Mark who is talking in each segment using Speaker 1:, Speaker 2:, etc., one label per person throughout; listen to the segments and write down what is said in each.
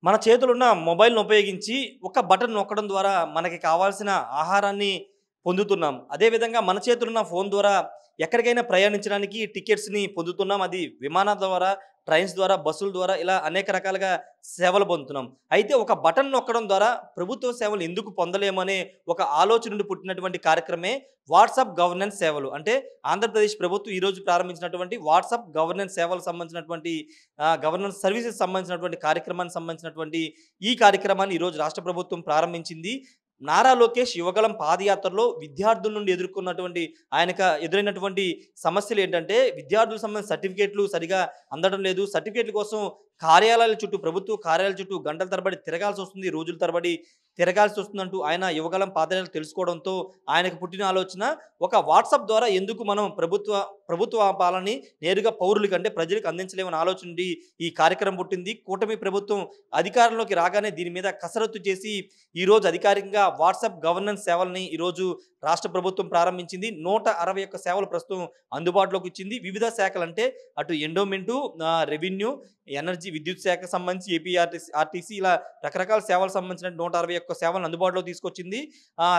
Speaker 1: మన చేతులున్న మొబైల్‌ని ఉపయోగించి ఒక బటన్ నొక్కడం ద్వారా మనకి కావాల్సిన ఆహారాన్ని పొందుతున్నాం. అదేవిధంగా మన చేతులున్న ఫోను ద్వారా ఎక్కడికైనా ప్రయాణించడానికి టికెట్స్‌ని పొందుతున్నాం. అది విమానాల ద్వారా, ట్రైన్స్ ద్వారా, బస్సుల ద్వారా ఇలా అనేక రకాలుగా సేవలు పొందుతున్నాం. అయితే ఒక బటన్ నొక్కడం ద్వారా ప్రభుత్వ సేవలు ఎందుకు పొందలేమనే ఒక ఆలోచన నుండి పుట్టినటువంటి కార్యక్రమే వాట్సాప్ గవర్నెన్స్ సేవలు. అంటే ఆంధ్రప్రదేశ్ ప్రభుత్వం ఈరోజు ప్రారంభించినటువంటి వాట్సాప్ గవర్నెన్స్ సేవలకు సంబంధించినటువంటి గవర్నెన్స్ సర్వీసెస్ సంబంధించినటువంటి కార్యక్రమానికి సంబంధించినటువంటి ఈ కార్యక్రమాన్ని ఈరోజు రాష్ట్ర ప్రభుత్వం ప్రారంభించింది. నారా లోకేష్ యువగళం పాదయాత్రలో విద్యార్థుల నుండి ఎదుర్కొన్నటువంటి ఆయనకు ఎదురైనటువంటి సమస్యలేంటంటే విద్యార్థులకు సంబంధించిన సర్టిఫికేట్లు సరిగా అందడం లేదు. సర్టిఫికేట్ల కోసం కార్యాలయాల చుట్టూ, ప్రభుత్వ కార్యాలయాల చుట్టూ గంటల తరబడి తిరగాల్సొస్తుంది. రోజుల తరబడి తిరగాల్సొస్తుందంటూ ఆయన యువగళం పాదయాత్ర తెలుసుకోవడంతో ఆయనకు పుట్టిన ఆలోచన ఒక వాట్సాప్ ద్వారా ఎందుకు మనం ప్రభుత్వ పాలనని నేరుగా పౌరులకి అంటే ప్రజలకు అందించలేమని ఆలోచన నుండి ఈ కార్యక్రమం పుట్టింది. కూటమి ప్రభుత్వం అధికారంలోకి రాగానే దీని మీద కసరత్తు చేసి ఈరోజు అధికారికంగా వాట్సాప్ గవర్నెన్స్ సేవల్ని ఈరోజు రాష్ట్ర ప్రభుత్వం ప్రారంభించింది. 161 సేవలు ప్రస్తుతం అందుబాటులోకి ఇచ్చింది. వివిధ శాఖలంటే అటు ఎండోమెంటు, రెవెన్యూ, ఎనర్జీ, విద్యుత్ శాఖకు సంబంధించి ఆర్టీసీ ఇలా రకరకాల సేవలకు సంబంధించిన 161 సేవలను అందుబాటులోకి తీసుకొచ్చింది.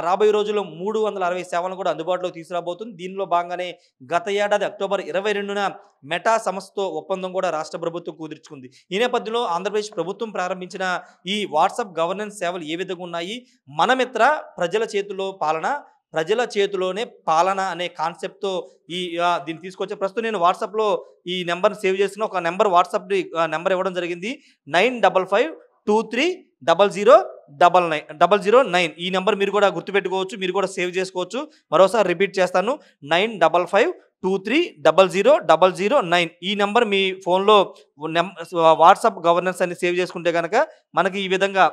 Speaker 1: రాబోయే రోజుల్లో 360 సేవలను కూడా అందుబాటులోకి తీసుకురాబోతుంది. దీనిలో భాగంగానే గత ఏడాది అక్టోబర్ 22న మెటా సంస్థతో ఒప్పందం కూడా రాష్ట్ర ప్రభుత్వం కుదుర్చుకుంది. ఈ నేపథ్యంలో ఆంధ్రప్రదేశ్ ప్రభుత్వం ప్రారంభించిన ఈ వాట్సాప్ గవర్నెన్స్ సేవలు ఏ విధంగా ఉన్నాయి? మన మిత్ర ప్రజల చేతిలో పాలన, ప్రజల చేతిలోనే పాలన అనే కాన్సెప్ట్‌తో దీన్ని తీసుకొచ్చా. ప్రస్తుతం నేను వాట్సాప్‌లో ఈ నెంబర్‌ని సేవ్ చేసుకున్న ఒక నెంబర్ వాట్సాప్‌ది నెంబర్ ఇవ్వడం జరిగింది. 95523009 ఈ నెంబర్ మీరు కూడా గుర్తుపెట్టుకోవచ్చు. మీరు కూడా సేవ్ చేసుకోవచ్చు. మరోసారి రిపీట్ చేస్తాను. 9552300009 ఈ నెంబర్ మీ ఫోన్‌లో వాట్సాప్ గవర్నెన్స్ అని సేవ్ చేసుకుంటే గనక మనకి ఈ విధంగా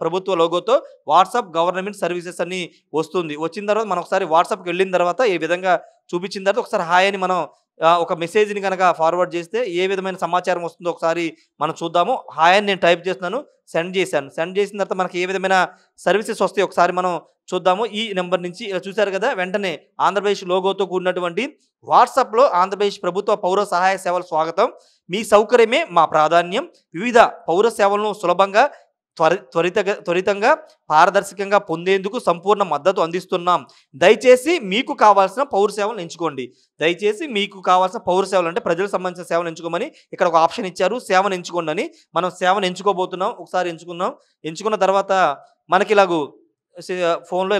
Speaker 1: ప్రభుత్వ లోగోతో వాట్సాప్ గవర్నమెంట్ సర్వీసెస్ అని వస్తుంది. వచ్చిన తర్వాత మనం ఒకసారి వాట్సాప్‌కి వెళ్ళిన తర్వాత ఈ విధంగా చూపించిన తర్వాత ఒకసారి హాయ్ అని మనం ఒక మెసేజ్‌ని గనక ఫార్వర్డ్ చేస్తే ఏ విధమైన సమాచారం వస్తుందో ఒకసారి మనం చూద్దాము. హాయ్ అని నేను టైప్ చేస్తున్నాను. సెండ్ చేశాను. సెండ్ చేసిన తర్వాత మనకి ఏ విధమైన సర్వీసెస్ వస్తాయో ఒకసారి మనం చూద్దాము. ఈ నెంబర్ నుంచి ఇలా చూశారు కదా, వెంటనే ఆంధ్రప్రదేశ్ లోగోతో కూడినటువంటి వాట్సాప్‌లో ఆంధ్రప్రదేశ్ ప్రభుత్వ పౌర సహాయ సేవల స్వాగతం. మీ సౌకర్యమే మా ప్రాధాన్యం. వివిధ పౌర సేవలను సులభంగా త్వరితంగా పారదర్శకంగా పొందేందుకు సంపూర్ణ మద్దతు అందిస్తున్నాం. దయచేసి మీకు కావాల్సిన పౌర సేవలను ఎంచుకోండి. దయచేసి మీకు కావాల్సిన పౌర సేవలు అంటే ప్రజలకు సంబంధించిన సేవలు ఎంచుకోమని ఇక్కడ ఒక ఆప్షన్ ఇచ్చారు. సేవను ఎంచుకోండి అని. మనం సేవను ఎంచుకోబోతున్నాం. ఒకసారి ఎంచుకున్న తర్వాత మనకి ఫోన్లో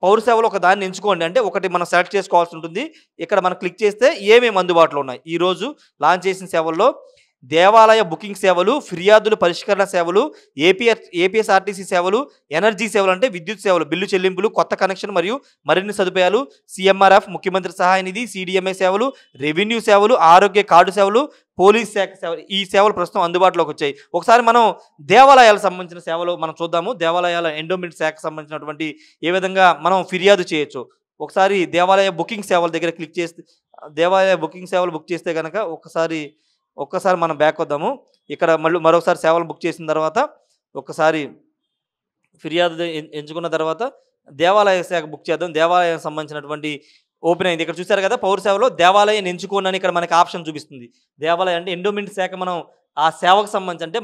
Speaker 1: పౌర సేవలు ఒక దాన్ని ఎంచుకోండి అంటే ఒకటి మనం సెలెక్ట్ చేసుకోవాల్సి ఉంటుంది. ఇక్కడ మనం క్లిక్ చేస్తే ఏమేమి అందుబాటులో ఉన్నాయి. ఈరోజు లాంచ్ చేసిన సేవల్లో దేవాలయ బుకింగ్ సేవలు, ఫిర్యాదుల పరిష్కరణ సేవలు, ఏపీఎస్ఆర్టీసీ సేవలు, ఎనర్జీ సేవలు అంటే విద్యుత్ సేవలు, బిల్లు చెల్లింపులు, కొత్త కనెక్షన్ మరియు మరిన్ని సదుపాయాలు, సీఎంఆర్ఎఫ్, ముఖ్యమంత్రి సహాయ నిధి, సిడిఎంఏ సేవలు, రెవెన్యూ సేవలు, ఆరోగ్య కార్డు సేవలు, పోలీస్ శాఖ సేవలు ఈ సేవలు ప్రస్తుతం అందుబాటులోకి వచ్చాయి. ఒకసారి మనం దేవాలయాలకు సంబంధించిన సేవలు మనం చూద్దాము. దేవాలయాల ఎండోమెంట్ శాఖకు సంబంధించినటువంటి ఏ విధంగా మనం ఫిర్యాదు చేయొచ్చు. ఒకసారి దేవాలయ బుకింగ్ సేవల దగ్గర క్లిక్ చేస్తే దేవాలయ బుకింగ్ సేవలు బుక్ చేస్తే కనుక ఒక్కసారి మనం బ్యాక్ వద్దాము. ఇక్కడ మరొకసారి సేవలు బుక్ చేసిన తర్వాత ఒక్కసారి ఫిర్యాదు ఎంచుకున్న తర్వాత దేవాలయ శాఖ బుక్ చేద్దాం. దేవాలయానికి సంబంధించినటువంటి ఓపెన్ అయింది. ఇక్కడ చూసారు కదా, పౌర సేవలో దేవాలయాన్ని ఎంచుకోండి అని ఇక్కడ మనకి ఆప్షన్ చూపిస్తుంది. దేవాలయం అంటే ఎండోమెంట్ శాఖ మనం ఆ సేవకు సంబంధించి అంటే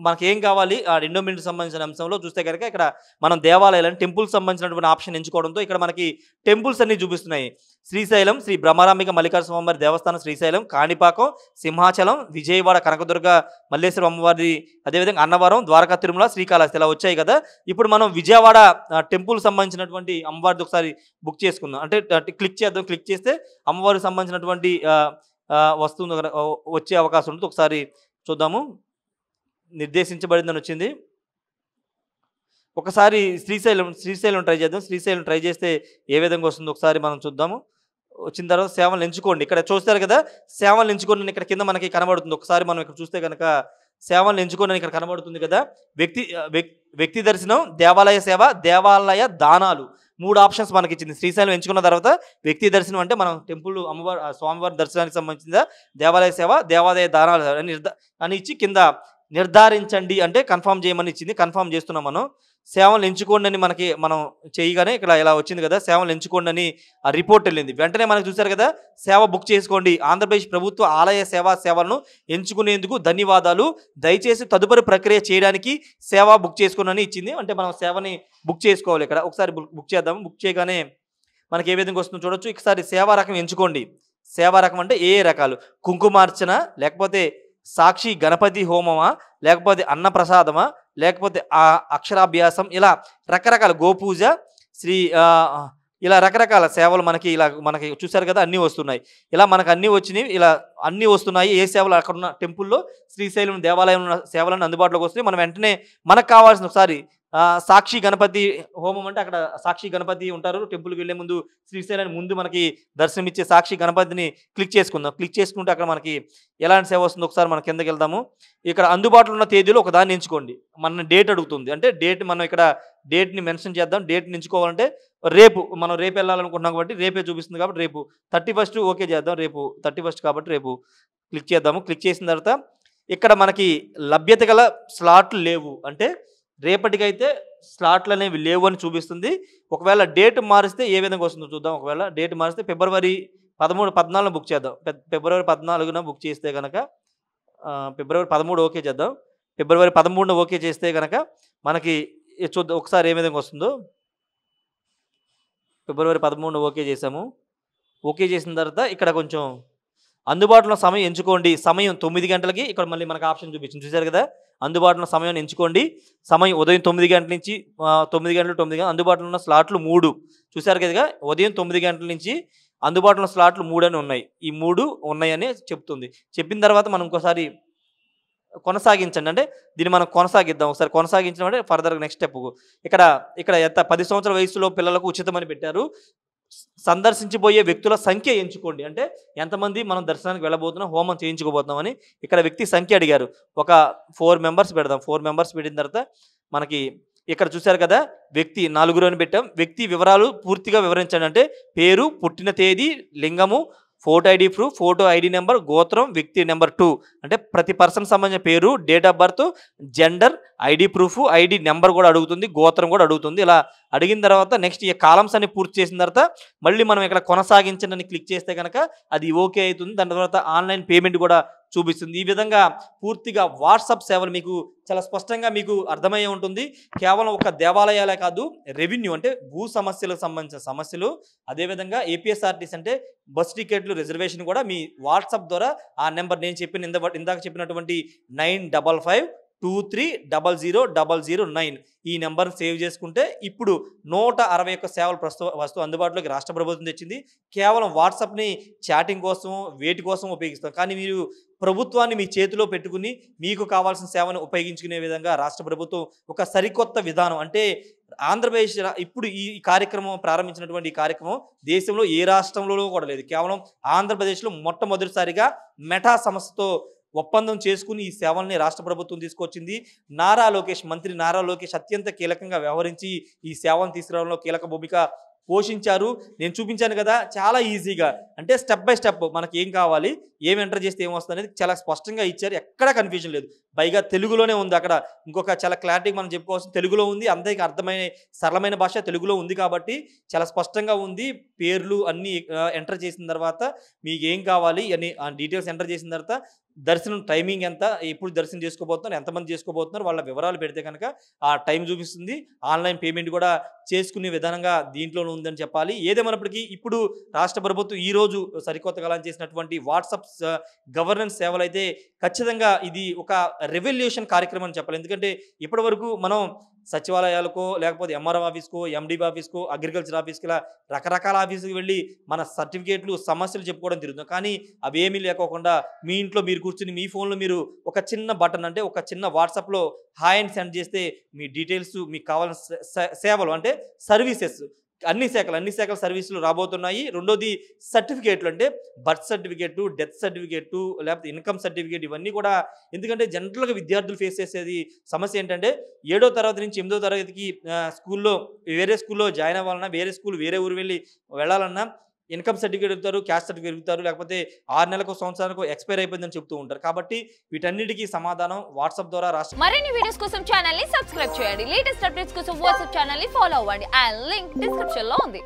Speaker 1: మనకి ఏం కావాలి ఆ ఎండోమెంట్కి సంబంధించిన అంశంలో చూస్తే కనుక ఇక్కడ మనం దేవాలయాలను టెంపుల్కి సంబంధించినటువంటి ఆప్షన్ ఎంచుకోవడంతో ఇక్కడ మనకి టెంపుల్స్ అన్ని చూపిస్తున్నాయి. శ్రీశైలం శ్రీ బ్రహ్మరాంబిక మల్లికార్జున స్వామివారి దేవస్థానం శ్రీశైలం, కాణిపాకం, సింహాచలం, విజయవాడ కనకదుర్గ మల్లేశ్వర అమ్మవారి, అదేవిధంగా అన్నవరం, ద్వారకా తిరుమల, శ్రీకాళహస్తి ఇలా వచ్చాయి కదా. ఇప్పుడు మనం విజయవాడ టెంపుల్ సంబంధించినటువంటి అమ్మవారిది ఒకసారి బుక్ చేసుకుందాం. అంటే క్లిక్ చేద్దాం. క్లిక్ చేస్తే అమ్మవారికి సంబంధించినటువంటి వస్తుంది వచ్చే అవకాశం ఉంటుంది. ఒకసారి చూద్దాము. నిర్దేశించబడిందని వచ్చింది. ఒకసారి శ్రీశైలం ట్రై చేద్దాం. శ్రీశైలం ట్రై చేస్తే ఏ విధంగా వస్తుందో ఒకసారి మనం చూద్దాము. వచ్చిన తర్వాత సేవలు ఎంచుకోండి. ఇక్కడ చూస్తారు కదా, సేవలు ఎంచుకోండి ఇక్కడ కింద మనకి కనబడుతుంది. ఒకసారి మనం ఇక్కడ చూస్తే కనుక సేవలు ఎంచుకోండి ఇక్కడ కనబడుతుంది కదా. వ్యక్తి దర్శనం, దేవాలయ సేవ, దేవాలయ దానాలు 3 ఆప్షన్స్ మనకి ఇచ్చింది. శ్రీశైలం ఎంచుకున్న తర్వాత వ్యక్తి దర్శనం అంటే మనం టెంపుల్ స్వామివారి దర్శనానికి సంబంధించిన, దేవాలయ సేవ, దేవాలయ దానాలు అని ఇచ్చి కింద నిర్ధారించండి అంటే కన్ఫర్మ్ చేయమని ఇచ్చింది. కన్ఫర్మ్ చేస్తున్నాం మనం. సేవలను ఎంచుకోండి అని మనం చేయగానే ఇక్కడ ఇలా వచ్చింది కదా, సేవలను ఎంచుకోండి అని ఆ రిపోర్ట్ వెళ్ళింది. వెంటనే మనకు చూసారు కదా, సేవ బుక్ చేసుకోండి, ఆంధ్రప్రదేశ్ ప్రభుత్వ ఆలయ సేవలను ఎంచుకునేందుకు ధన్యవాదాలు, దయచేసి తదుపరి ప్రక్రియ చేయడానికి సేవ బుక్ చేసుకోండి అని ఇచ్చింది. అంటే మనం సేవని బుక్ చేసుకోవాలి. ఇక్కడ ఒకసారి బుక్ చేద్దాం. బుక్ చేయగానే మనకి ఏ విధంగా వస్తుందో చూడొచ్చు. ఒకసారి సేవా రకం ఎంచుకోండి. సేవా రకం అంటే ఏ రకాలు, కుంకుమార్చన, లేకపోతే సాక్షి గణపతి హోమమా, లేకపోతే అన్నప్రసాదమా, లేకపోతే అక్షరాభ్యాసం, ఇలా రకరకాల గోపూజ, శ్రీ ఇలా రకరకాల సేవలు మనకి చూశారు కదా, అన్నీ వస్తున్నాయి. ఇలా మనకు అన్నీ వచ్చినాయి, ఇలా అన్నీ వస్తున్నాయి. ఏ సేవలు అక్కడున్న టెంపుల్లో, శ్రీశైలం దేవాలయం ఉన్న సేవలను అందుబాటులోకి వస్తున్నాయి. మనం వెంటనే మనకు కావాల్సిన ఒకసారి సాక్షి గణపతి హోమం అంటే అక్కడ సాక్షి గణపతి ఉంటారు. టెంపుల్కి వెళ్ళే ముందు శ్రీశైలానికి ముందు మనకి దర్శనమిచ్చే సాక్షి గణపతిని క్లిక్ చేసుకుందాం. క్లిక్ చేసుకుంటే అక్కడ మనకి ఎలాంటి సేవ వస్తుందో ఒకసారి మనం కిందకి వెళ్దాము. ఇక్కడ అందుబాటులో ఉన్న తేదీలో ఒక దాన్ని ఎంచుకోండి. మన డేట్ అడుగుతుంది. అంటే డేట్ మనం ఇక్కడ డేట్ని మెన్షన్ చేద్దాం. డేట్ని ఎంచుకోవాలంటే మనం రేపు వెళ్ళాలనుకుంటున్నాం కాబట్టి రేపే చూపిస్తుంది కాబట్టి రేపు 31 ఓకే చేద్దాం. రేపు 31 కాబట్టి రేపు క్లిక్ చేద్దాము. క్లిక్ చేసిన తర్వాత ఇక్కడ మనకి లభ్యత గల స్లాట్లు లేవు, అంటే రేపటికైతే స్లాట్లు అనేవి లేవు అని చూపిస్తుంది. ఒకవేళ డేట్ మారిస్తే ఏ విధంగా వస్తుందో చూద్దాం. ఒకవేళ డేట్ మారిస్తే ఫిబ్రవరి 13, 14 బుక్ చేద్దాం. ఫిబ్రవరి 14న బుక్ చేస్తే కనుక ఫిబ్రవరి 13 ఓకే చేద్దాం. ఫిబ్రవరి 13 ఓకే చేస్తే కనుక మనకి చూద్దాం ఒకసారి ఏ విధంగా వస్తుందో. ఫిబ్రవరి 13 ఓకే చేసాము. ఓకే చేసిన తర్వాత ఇక్కడ కొంచెం అందుబాటులో సమయం ఎంచుకోండి. సమయం 9 గంటలకి ఇక్కడ మళ్ళీ మనకు ఆప్షన్ చూపించింది, చూశారు కదా. అందుబాటులో సమయం ఎంచుకోండి. సమయం ఉదయం 9 గంటల నుంచి 9 గంటలు 9 గంటలు. అందుబాటులో ఉన్న స్లాట్లు 3 చూశారు కదా. ఉదయం 9 గంటల నుంచి అందుబాటులో ఉన్న స్లాట్లు 3 అని ఉన్నాయి. ఈ 3 ఉన్నాయని చెప్తుంది. చెప్పిన తర్వాత మనం ఇంకోసారి కొనసాగించండి, అంటే దీన్ని మనం కొనసాగిద్దాం. ఒకసారి కొనసాగించడం అంటే ఫర్దర్గా నెక్స్ట్ స్టెప్. ఇక్కడ 10 సంవత్సరాల వయసులో పిల్లలకు ఉచితమని పెట్టారు. సందర్శించబోయే వ్యక్తుల సంఖ్య ఎంచుకోండి, అంటే ఎంతమంది మనం దర్శనానికి వెళ్ళబోతున్నాం, హోమం చేయించుకోబోతున్నామని. ఇక్కడ వ్యక్తి సంఖ్య అడిగారు. ఒక 4 మెంబర్స్ పెడదాం. 4 మెంబర్స్ పెట్టిన తర్వాత మనకి ఇక్కడ చూశారు కదా, వ్యక్తి 4 అని పెట్టాం. వ్యక్తి వివరాలు పూర్తిగా వివరించండి, అంటే పేరు, పుట్టిన తేదీ, లింగము, photo ID proof, photo ID number, గోత్రం, వ్యక్తి నెంబర్ 2 అంటే ప్రతి పర్సన్ సంబంధించిన పేరు, date of birth, gender, ID proof, ID number కూడా అడుగుతుంది, గోత్రం కూడా అడుగుతుంది. ఇలా అడిగిన తర్వాత నెక్స్ట్ ఈ కాలమ్స్ అన్ని పూర్తి చేసిన తర్వాత మళ్ళీ మనం ఇక్కడ కొనసాగించండి అని క్లిక్ చేస్తే కనుక అది ఓకే అవుతుంది. దాని తర్వాత ఆన్లైన్ పేమెంట్ కూడా చూపిస్తుంది. ఈ విధంగా పూర్తిగా వాట్సాప్ సేవలు మీకు చాలా స్పష్టంగా మీకు అర్థమయ్యే ఉంటుంది. కేవలం ఒక దేవాలయాలే కాదు, రెవెన్యూ అంటే భూ సమస్యలకు సంబంధించిన సమస్యలు, అదేవిధంగా ఏపీఎస్ఆర్టీసీ అంటే బస్ టికెట్లు రిజర్వేషన్ కూడా మీ వాట్సాప్ ద్వారా ఆ నెంబర్ నేను ఇందాక చెప్పినటువంటి 955523000009 ఈ నెంబర్ని సేవ్ చేసుకుంటే ఇప్పుడు 161 సేవలు వస్తూ అందుబాటులోకి రాష్ట్ర ప్రభుత్వం తెచ్చింది. కేవలం వాట్సాప్ని చాటింగ్ కోసం వేటి కోసం ఉపయోగిస్తాం, కానీ మీరు ప్రభుత్వాన్ని మీ చేతిలో పెట్టుకుని మీకు కావాల్సిన సేవను ఉపయోగించుకునే విధంగా రాష్ట్ర ప్రభుత్వం ఒక సరికొత్త విధానం, అంటే ఆంధ్రప్రదేశ్ ఇప్పుడు ఈ కార్యక్రమం ప్రారంభించినటువంటి ఈ కార్యక్రమం దేశంలో ఏ రాష్ట్రంలో కూడా లేదు. కేవలం ఆంధ్రప్రదేశ్లో మొట్టమొదటిసారిగా మెటా సంస్థతో ఒప్పందం చేసుకుని ఈ సేవల్ని రాష్ట్ర ప్రభుత్వం తీసుకొచ్చింది. మంత్రి నారా లోకేష్ అత్యంత కీలకంగా వ్యవహరించి ఈ సేవలను తీసుకురావడంలో కీలక భూమిక పోషించారు. నేను చూపించాను కదా, చాలా ఈజీగా, అంటే స్టెప్ బై స్టెప్ మనకి ఏం కావాలి, ఏం ఎంటర్ చేస్తే ఏమొస్తుంది అనేది చాలా స్పష్టంగా ఇచ్చారు. ఎక్కడా కన్ఫ్యూజన్ లేదు. పైగా తెలుగులోనే ఉంది. అక్కడ ఇంకొక చాలా క్లారిటీ మనం చెప్పుకోవాల్సిన తెలుగులో ఉంది. అందరికీ అర్థమైన సరళమైన భాష తెలుగులో ఉంది కాబట్టి చాలా స్పష్టంగా ఉంది. పేర్లు అన్నీ ఎంటర్ చేసిన తర్వాత మీకు ఏం కావాలి అని డీటెయిల్స్ ఎంటర్ చేసిన తర్వాత దర్శనం టైమింగ్ ఎంత, ఎప్పుడు దర్శనం చేసుకోబోతున్నారు, ఎంతమంది చేసుకోబోతున్నారు, వాళ్ళ వివరాలు పెడితే కనుక ఆ టైం చూపిస్తుంది. ఆన్లైన్ పేమెంట్ కూడా చేసుకునే విధానంగా దీంట్లోనే ఉందని చెప్పాలి. ఏదేమైనప్పటికీ ఇప్పుడు రాష్ట్ర ప్రభుత్వం ఈరోజు సరికొత్తగా లాంచ్ చేసినటువంటి వాట్సాప్ గవర్నెన్స్ సేవలు అయితే ఖచ్చితంగా ఇది ఒక రెవల్యూషన్ కార్యక్రమం అని చెప్పాలి. ఎందుకంటే ఇప్పటి వరకు మనం సచివాలయాలకో లేకపోతే ఎంఆర్ఓ ఆఫీస్కో, ఎండిబి ఆఫీస్కో, అగ్రికల్చర్ ఆఫీస్కి ఇలా రకరకాల ఆఫీసుకి వెళ్ళి మన సర్టిఫికేట్లు సమస్యలు చెప్పుకోవడం తిరుగుతాం. కానీ అవి ఏమీ లేకోకుండా మీ ఇంట్లో మీరు కూర్చుని మీ ఫోన్లో మీరు ఒక చిన్న బటన్, అంటే ఒక చిన్న వాట్సాప్లో హాయ్ అని సెండ్ చేస్తే మీ డీటెయిల్స్, మీకు కావాల్సిన సేవలు అంటే సర్వీసెస్ అన్ని శాఖల సర్వీసులు రాబోతున్నాయి. రెండోది సర్టిఫికేట్లు, అంటే బర్త్ సర్టిఫికేట్, డెత్ సర్టిఫికేట్, లేకపోతే ఇన్కమ్ సర్టిఫికేట్, ఇవన్నీ కూడా. ఎందుకంటే జనరల్గా విద్యార్థులు ఫేస్ చేసేది సమస్య ఏంటంటే 7వ తరగతి నుంచి 8వ తరగతికి స్కూల్లో వేరే స్కూల్లో జాయిన్ అవ్వాలన్నా, వేరే ఊరు వెళ్ళాలన్నా ఇన్‌కమ్ సర్టిఫికేట్ అడుగుతారు, క్యాస్ట్ సర్టిఫికేట్ అడుగుతారు. లేకపోతే 6 నెలలకో, సంవత్సరానికో ఎక్స్‌పైర్ అయిపోయిందని చెప్తూ ఉంటారు. కాబట్టి వీటన్నిటికి సమాధానం వాట్సాప్ ద్వారా
Speaker 2: మరిన్ని వీడియోస్ కోసం ఛానల్ ని సబ్స్క్రైబ్ చేయండి. లేటెస్ట్ అప్డేట్స్ కోసం వాట్సాప్ ఛానల్ ని ఫాలో అవ్వండి. అండ్ లింక్ డిస్క్రిప్షన్ లో ఉంది.